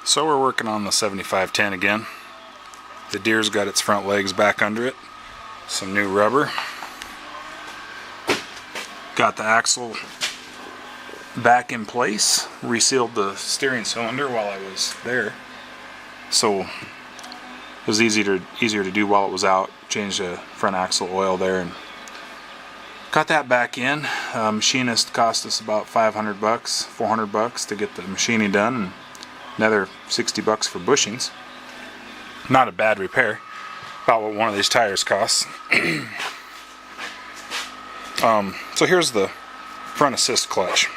So we're working on the 7510 again. The Deere's got its front legs back under it. Some new rubber. Got the axle back in place. Resealed the steering cylinder while I was there. So it was easier to do while it was out. Changed the front axle oil there and got that back in. Machinist cost us about $500, $400 to get the machining done, and another $60 for bushings. Not a bad repair. About what one of these tires costs. So here's the front assist clutch.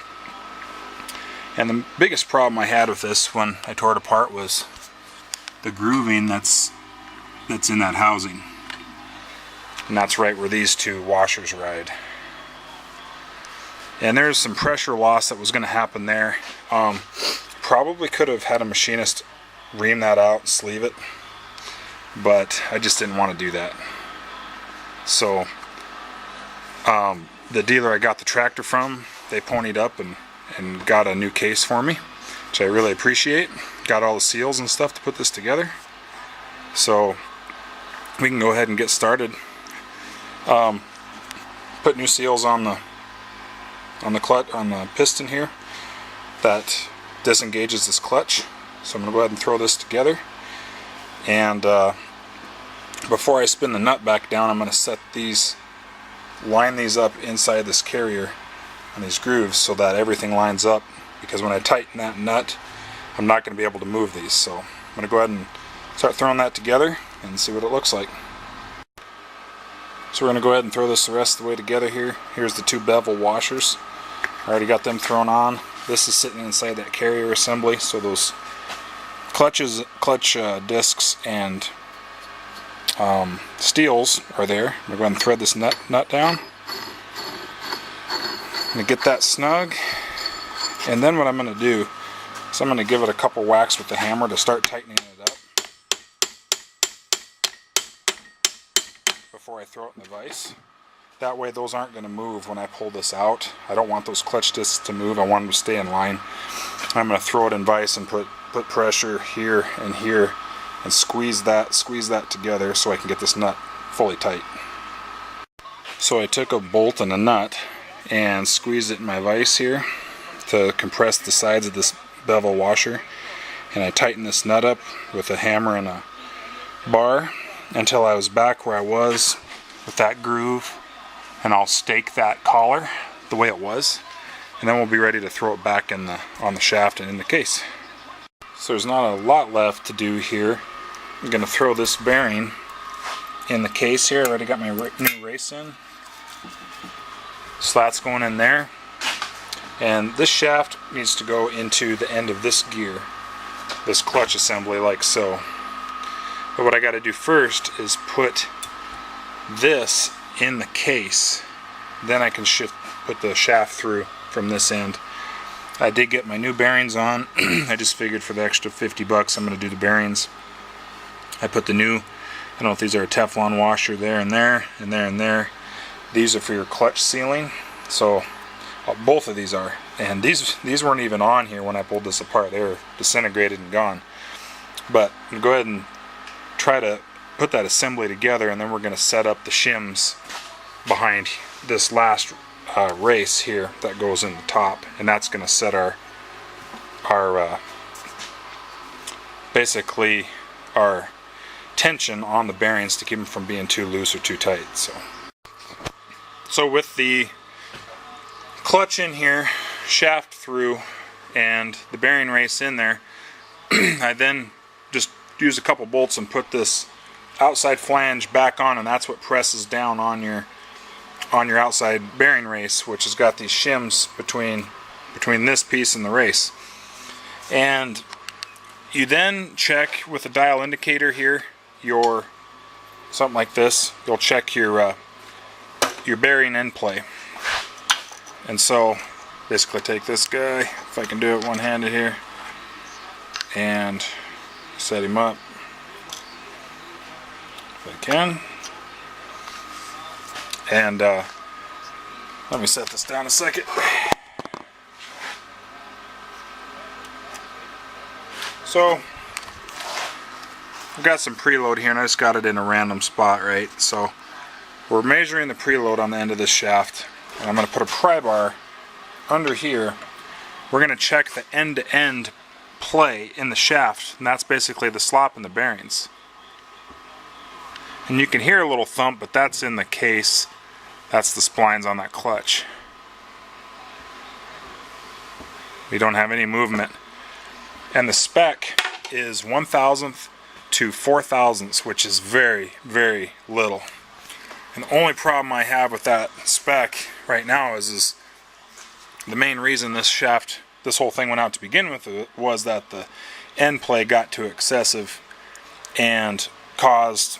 And the biggest problem I had with this when I tore it apart was the grooving that's in that housing. And that's right where these two washers ride. And there's some pressure loss that was going to happen there. Probably could have had a machinist ream that out and sleeve it, but I just didn't want to do that. So the dealer I got the tractor from, they ponied up and got a new case for me, which I really appreciate. Got all the seals and stuff to put this together, so we can go ahead and get started. Put new seals on the clutch, on the piston here that disengages this clutch. So I'm going to go ahead and throw this together, and before I spin the nut back down, I'm going to line these up inside this carrier on these grooves so that everything lines up, because when I tighten that nut I'm not going to be able to move these. So I'm going to go ahead and start throwing that together and see what it looks like. So we're going to go ahead and throw this the rest of the way together here. Here's the two bevel washers. I already got them thrown on. This is sitting inside that carrier assembly, so those clutch discs and steels are there. I'm going to go ahead and thread this nut down. I'm going to get that snug, and then what I'm going to do is I'm going to give it a couple whacks with the hammer to start tightening it up before I throw it in the vise. That way those aren't going to move when I pull this out. I don't want those clutch discs to move. I want them to stay in line. I'm going to throw it in vise and put pressure here and here and squeeze that together so I can get this nut fully tight. So I took a bolt and a nut and squeezed it in my vise here to compress the sides of this bevel washer, and I tightened this nut up with a hammer and a bar until I was back where I was with that groove, and I'll stake that collar the way it was, and then we'll be ready to throw it back on the shaft and in the case. So there's not a lot left to do here. I'm going to throw this bearing in the case here. I already got my new race in. Slats going in there, and this shaft needs to go into the end of this gear, this clutch assembly, like so. But what I got to do first is put this in the case, then I can put the shaft through from this end. I did get my new bearings on. I just figured for the extra $50 I'm going to do the bearings. I put the new, I don't know if these are a Teflon washer there and there and there and there. These are for your clutch sealing, so both of these are, and these weren't even on here when I pulled this apart. They were disintegrated and gone. But I'm going to go ahead and try to put that assembly together, and then we're going to set up the shims behind this last race here that goes in the top, and that's going to set our basically our tension on the bearings to keep them from being too loose or too tight. So with the clutch in here, shaft through, and the bearing race in there, I then just use a couple bolts and put this outside flange back on, and that's what presses down on your outside bearing race, which has got these shims between this piece and the race. And you then check with a dial indicator here, something like this, you'll check your bearing end play. And so basically take this guy, if I can do it one-handed here, and set him up if I can. And let me set this down a second. So I've got some preload here, and I just got it in a random spot, right? So we're measuring the preload on the end of this shaft, and I'm going to put a pry bar under here. We're going to check the end-to-end play in the shaft, and that's basically the slop in the bearings. And you can hear a little thump, but that's in the case. That's the splines on that clutch. We don't have any movement. And the spec is 1,000th to 4,000ths, which is very, very little. And the only problem I have with that spec right now is the main reason this shaft, this whole thing went out to begin with, was that the end play got too excessive and caused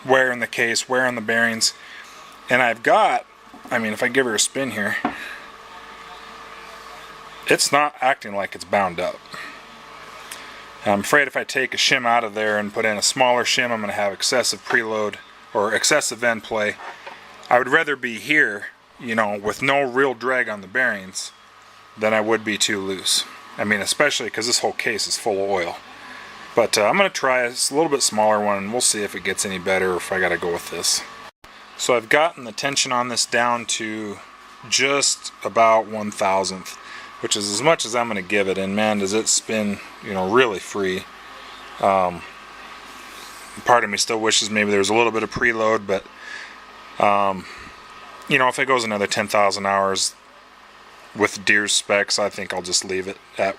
wear in the case, wear on the bearings. And I've got, I mean, if I give her a spin here, it's not acting like it's bound up. I'm afraid if I take a shim out of there and put in a smaller shim, I'm going to have excessive preload or excessive end play. I would rather be here, you know, with no real drag on the bearings than I would be too loose. I mean, especially because this whole case is full of oil. But I'm going to try a little bit smaller one, and we'll see if it gets any better or if I got to go with this. So I've gotten the tension on this down to just about 1,000th. Which is as much as I'm going to give it, and man, does it spin, you know, really free. Part of me still wishes maybe there was a little bit of preload, but you know, if it goes another 10,000 hours with Deere's specs, I think I'll just leave it at,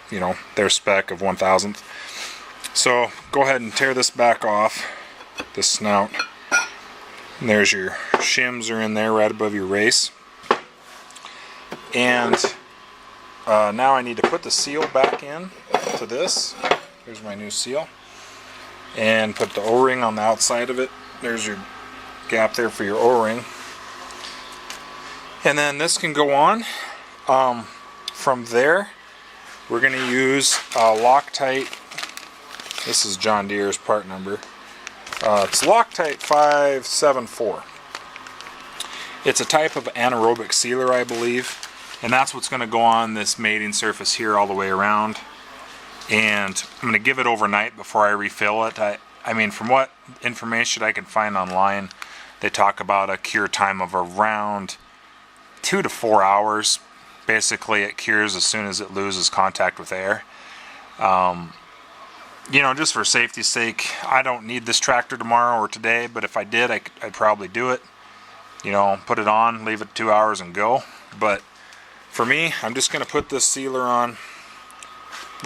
you know, their spec of 1,000th. So go ahead and tear this back off, this snout. And there's your shims are in there right above your race. And now I need to put the seal back in to this. Here's my new seal. And put the O-ring on the outside of it. There's your gap there for your O-ring. And then this can go on. From there, we're going to use Loctite. This is John Deere's part number. It's Loctite 574. It's a type of anaerobic sealer, I believe. And that's what's going to go on this mating surface here all the way around. And I'm going to give it overnight before I refill it. I mean, from what information I can find online, they talk about a cure time of around 2 to 4 hours. Basically, it cures as soon as it loses contact with air. You know, just for safety's sake, I don't need this tractor tomorrow or today, but if I did, I'd probably do it. You know, put it on, leave it 2 hours and go. But for me, I'm just going to put this sealer on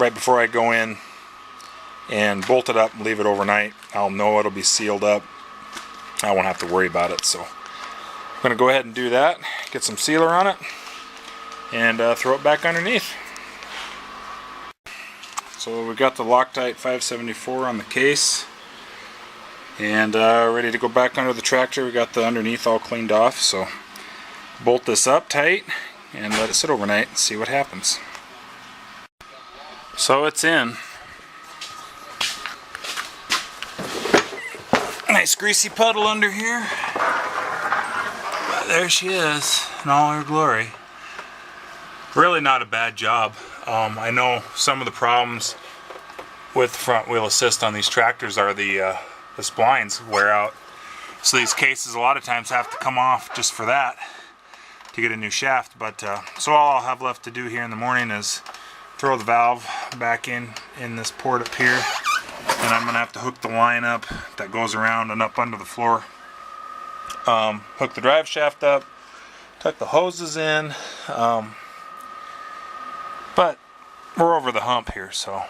right before I go in and bolt it up and leave it overnight. I'll know it'll be sealed up. I won't have to worry about it. So I'm going to go ahead and do that, get some sealer on it, and throw it back underneath. So we got the Loctite 574 on the case and ready to go back under the tractor. We got the underneath all cleaned off, so bolt this up tight and let it sit overnight and see what happens. So it's in. Nice greasy puddle under here. But there she is in all her glory. Really not a bad job. I know some of the problems with front wheel assist on these tractors are the splines wear out. So these cases a lot of times have to come off just for that, to get a new shaft. But so all I'll have left to do here in the morning is throw the valve back in this port up here, and I'm gonna have to hook the line up that goes around and up under the floor. Hook the drive shaft up, tuck the hoses in, but we're over the hump here, so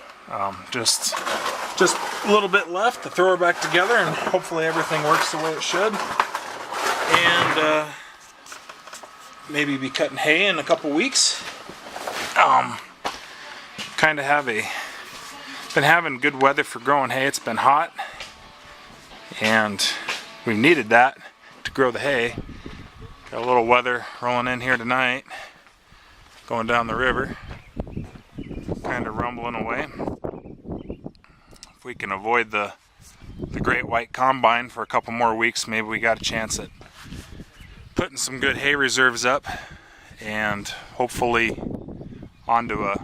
just a little bit left to throw her back together, and hopefully everything works the way it should. And maybe be cutting hay in a couple weeks. Kind of been having good weather for growing hay. It's been hot, and we've needed that to grow the hay. Got a little weather rolling in here tonight, going down the river, kind of rumbling away. If we can avoid the great white combine for a couple more weeks, maybe we got a chance at putting some good hay reserves up, and hopefully onto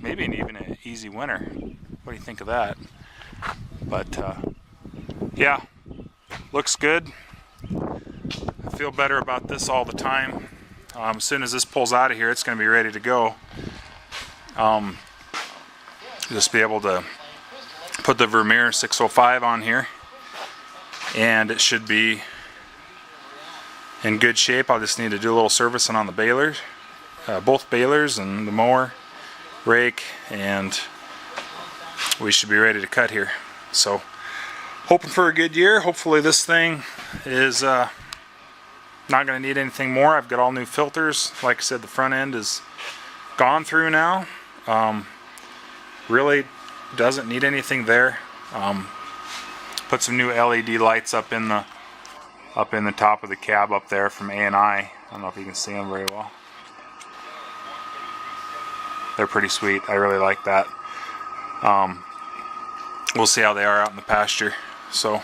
maybe even an easy winter What do you think of that? But yeah, looks good. I feel better about this all the time. As soon as this pulls out of here, it's going to be ready to go. Just be able to put the Vermeer 605 on here, and it should be in good shape. I'll just need to do a little servicing on the balers, both balers and the mower, rake, and we should be ready to cut here. So hoping for a good year. Hopefully this thing is not going to need anything more. I've got all new filters. Like I said, the front end is gone through now. Really doesn't need anything there. Put some new LED lights up in the top of the cab up there from A&I. I don't know if you can see them very well. They're pretty sweet. I really like that. We'll see how they are out in the pasture. So,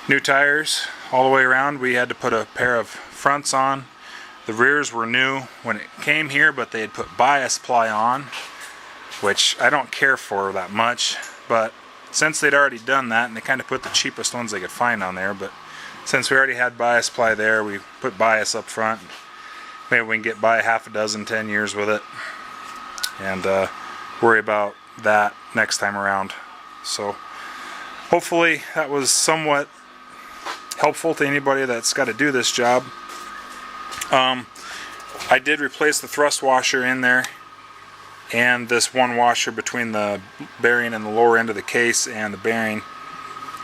new tires all the way around. We had to put a pair of fronts on. The rears were new when it came here, but they had put bias ply on, which I don't care for that much. But since they'd already done that, and they kind of put the cheapest ones they could find on there, but since we already had bias ply there, we put bias up front. Maybe we can get by half a dozen, 10 years with it, and worry about that next time around. So hopefully that was somewhat helpful to anybody that's got to do this job. I did replace the thrust washer in there, and this one washer between the bearing and the lower end of the case and the bearing,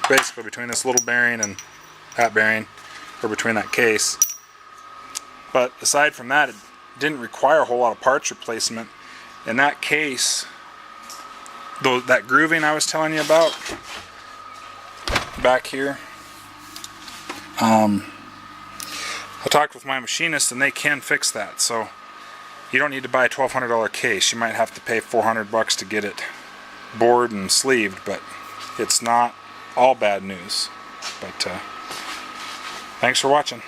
basically between this little bearing and that bearing, or between that case. But aside from that, it didn't require a whole lot of parts replacement. In that case, that grooving I was telling you about back here, I talked with my machinist and they can fix that. So you don't need to buy a $1,200 case. You might have to pay $400 to get it bored and sleeved, but it's not all bad news. But thanks for watching.